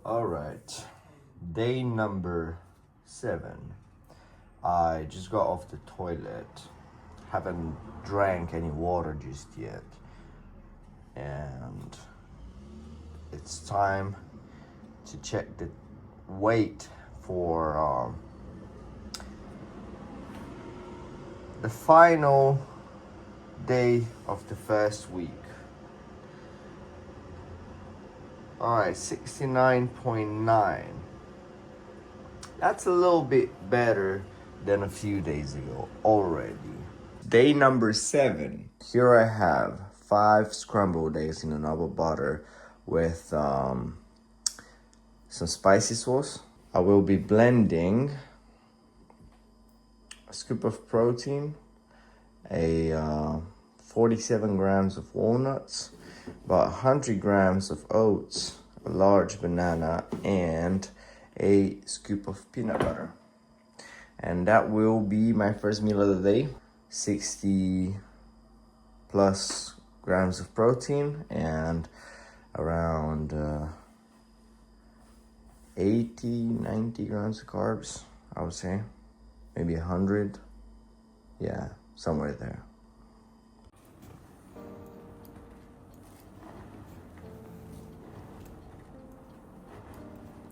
All right, day number 7. I just got off the toilet. Haven't drank any water just yet. And it's time to check the weight for the final day of the first week. Alright, 69.9. That's a little bit better than a few days ago already. Day number 7. Here I have 5 scrambled eggs in another butter with some spicy sauce. I will be blending a scoop of protein, a 47 grams of walnuts, about 100 grams of oats, a large banana, and a scoop of peanut butter. And that will be my first meal of the day. 60 plus grams of protein and around 80, 90 grams of carbs, I would say. Maybe 100. Yeah, somewhere there.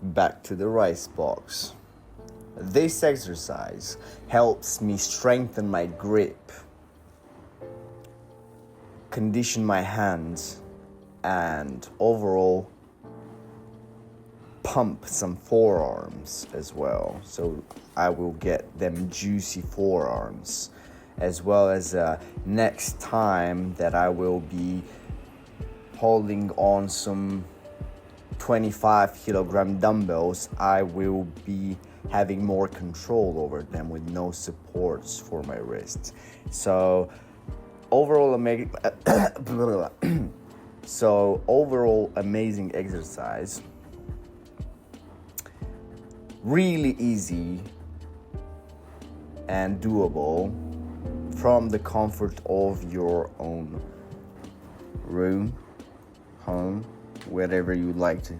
Back to the rice box. This exercise helps me strengthen my grip, condition my hands, and overall pump some forearms as well. So I will get them juicy forearms, as well as next time that I will be holding on some 25 kilogram dumbbells, I will be having more control over them with no supports for my wrists. So overall amazing exercise. Really easy and doable from the comfort of your own room, home, wherever you'd like to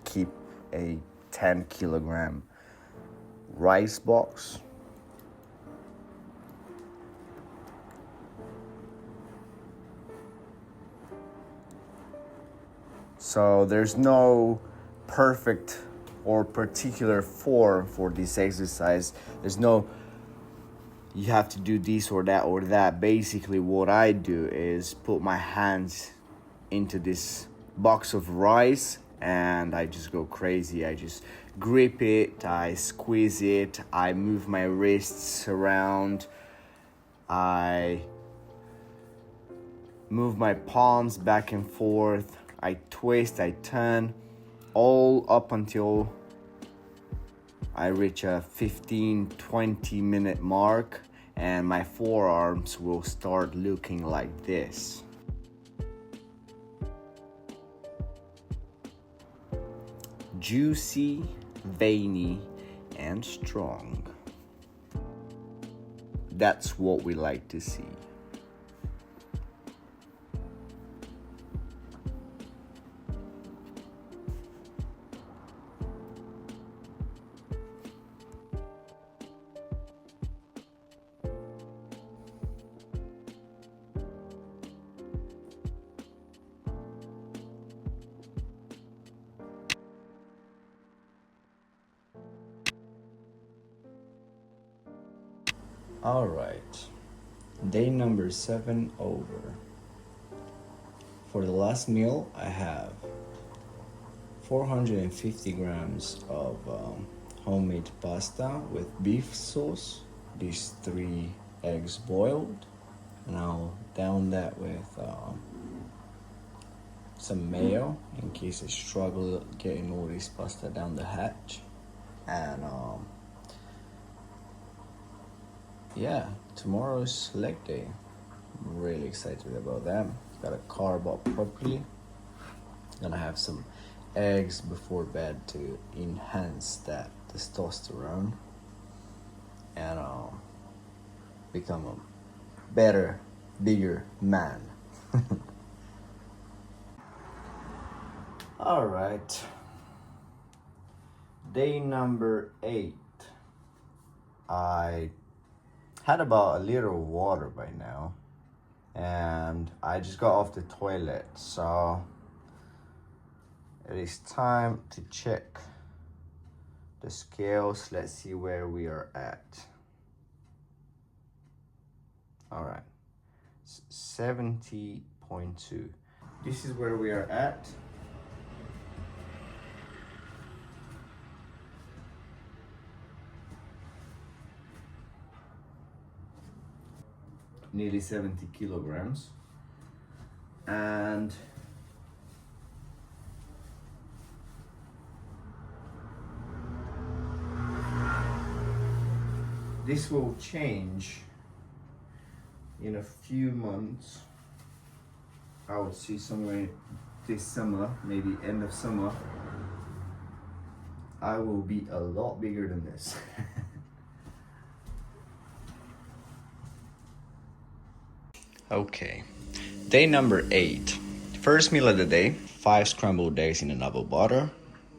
keep a 10 kilogram rice box. So there's no perfect or particular form for this exercise. There's no you have to do this or that or that. Basically what I do is put my hands into this box of rice and I just go crazy. I just grip it, I squeeze it, I move my wrists around, I move my palms back and forth, I twist, I turn, all up until I reach a 15-20 minute mark and my forearms will start looking like this. Juicy, veiny, and strong. That's what we like to see. All right, day number 7 over. For the last meal, I have 450 grams of homemade pasta with beef sauce, these 3 eggs boiled, and I'll down that with some mayo in case I struggle getting all this pasta down the hatch. And yeah, tomorrow's leg day. I'm really excited about that. Gotta carb up properly. Gonna have some eggs before bed to enhance that testosterone and become a better, bigger man. All right. Day number 8. I had about a liter of water by now, and I just got off the toilet, so it is time to check the scales. Let's see where we are at. All right, 70.2. This is where we are at. Nearly 70 kilograms. And this will change in a few months. I would see somewhere this summer, maybe end of summer, I will be a lot bigger than this. Okay, day number 8. First meal of the day, 5 scrambled eggs in a double butter,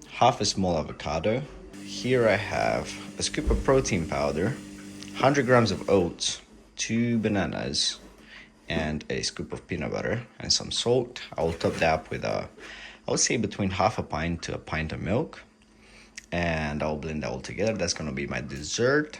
half a small avocado. Here I have a scoop of protein powder, 100 grams of oats, 2 bananas, and a scoop of peanut butter and some salt. I will top that up with I would say between half a pint to a pint of milk, and I'll blend that all together. That's gonna be my dessert.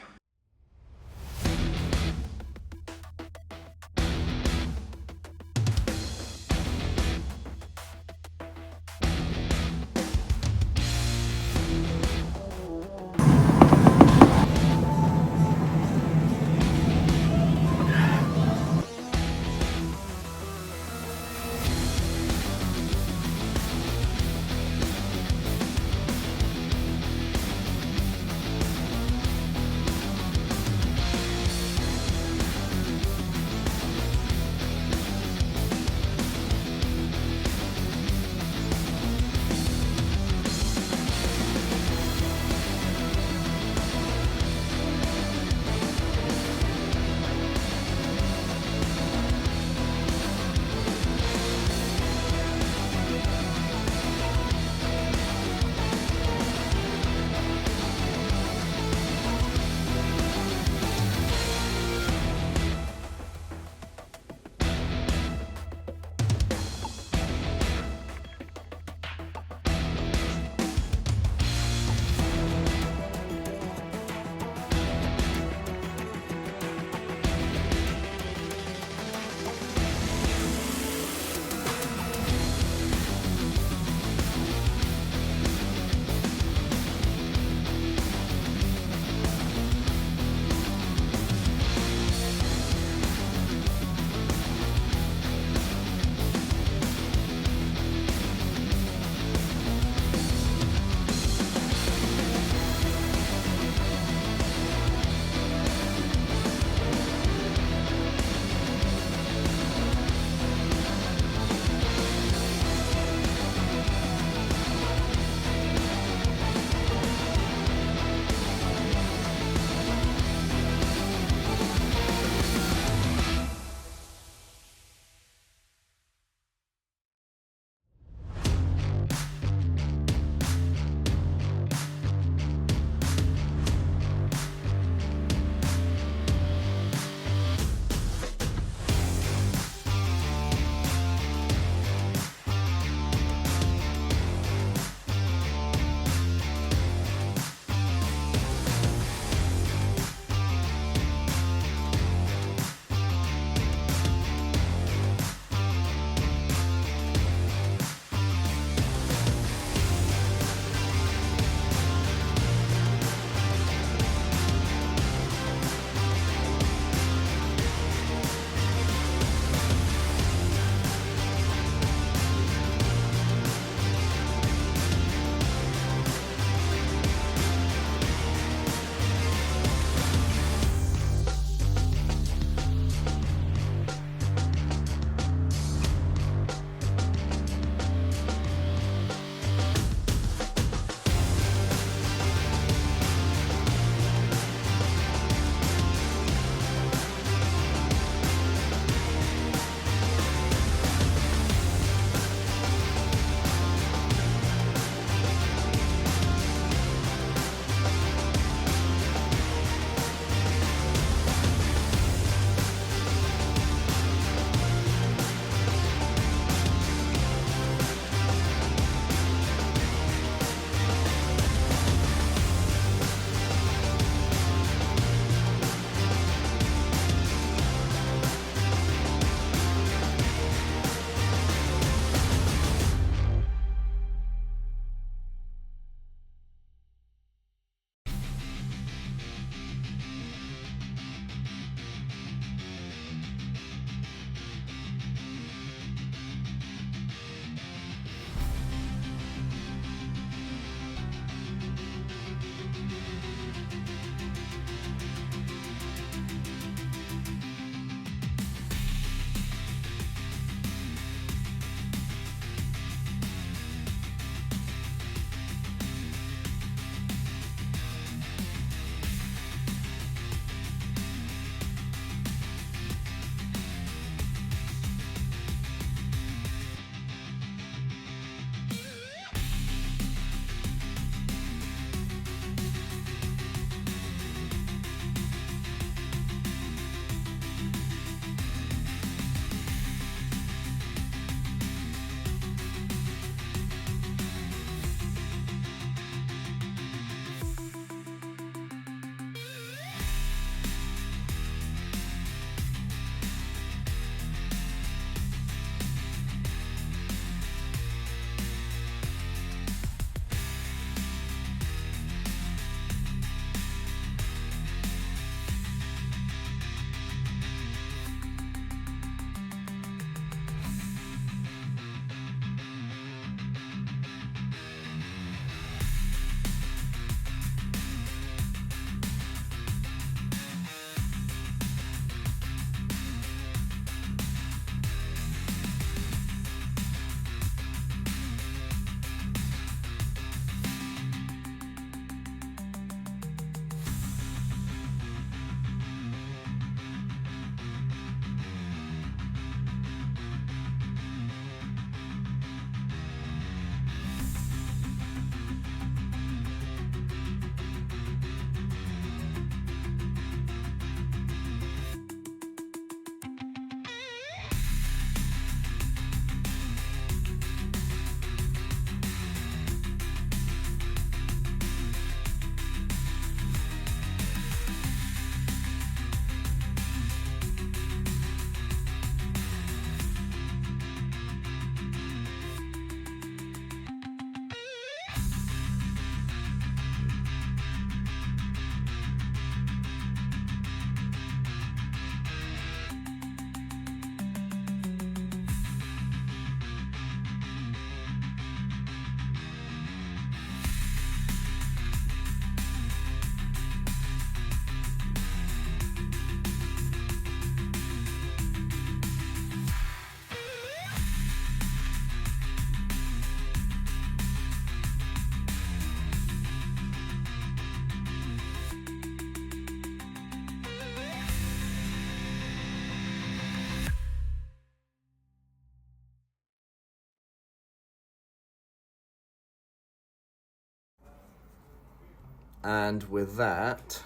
And with that,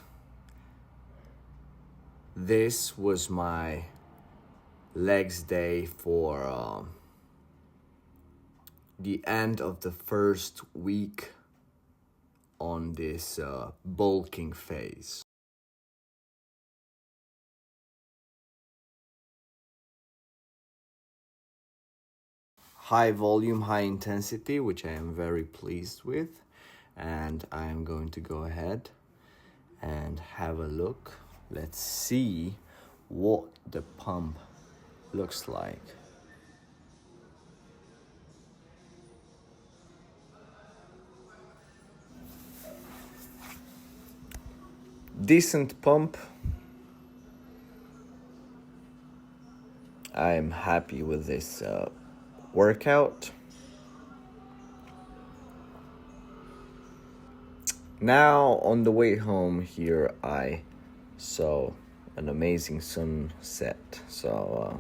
this was my legs day for the end of the first week on this bulking phase. High volume, high intensity, which I am very pleased with. And I am going to go ahead and have a look. Let's see what the pump looks like. Decent pump. I'm happy with this workout. Now on the way home here, I saw an amazing sunset, so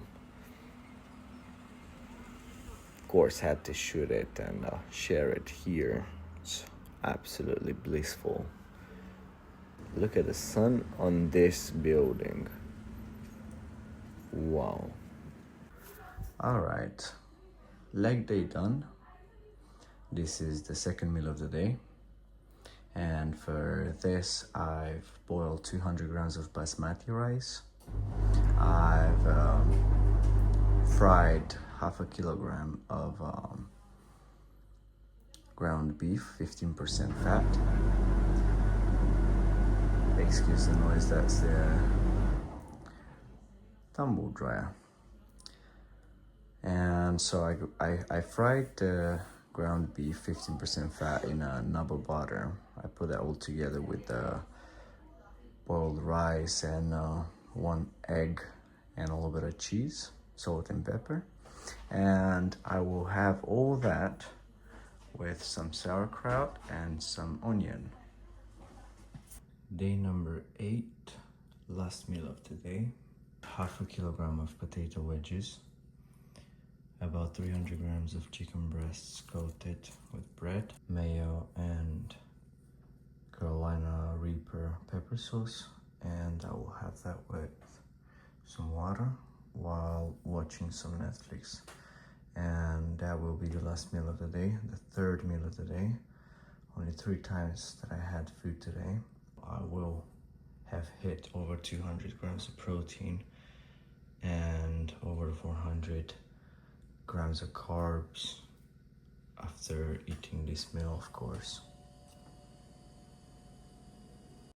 of course had to shoot it and share it here. It's absolutely blissful. Look at the sun on this building. Wow. All right, leg day done. This is the second meal of the day. And for this, I've boiled 200 grams of basmati rice. I've fried half a kilogram of ground beef, 15% fat. Excuse the noise, that's the tumble dryer. And so I fried the ground beef, 15% fat, in a nub of butter. I put that all together with the boiled rice and 1 egg and a little bit of cheese, salt and pepper. And I will have all that with some sauerkraut and some onion. Day number 8, last meal of the day. Half a kilogram of potato wedges, about 300 grams of chicken breasts coated with bread, mayo and Carolina Reaper pepper sauce, and I will have that with some water while watching some Netflix. And that will be the last meal of the day, the third meal of the day. Only 3 times that I had food today. I will have hit over 200 grams of protein and over 400 grams of carbs after eating this meal, of course.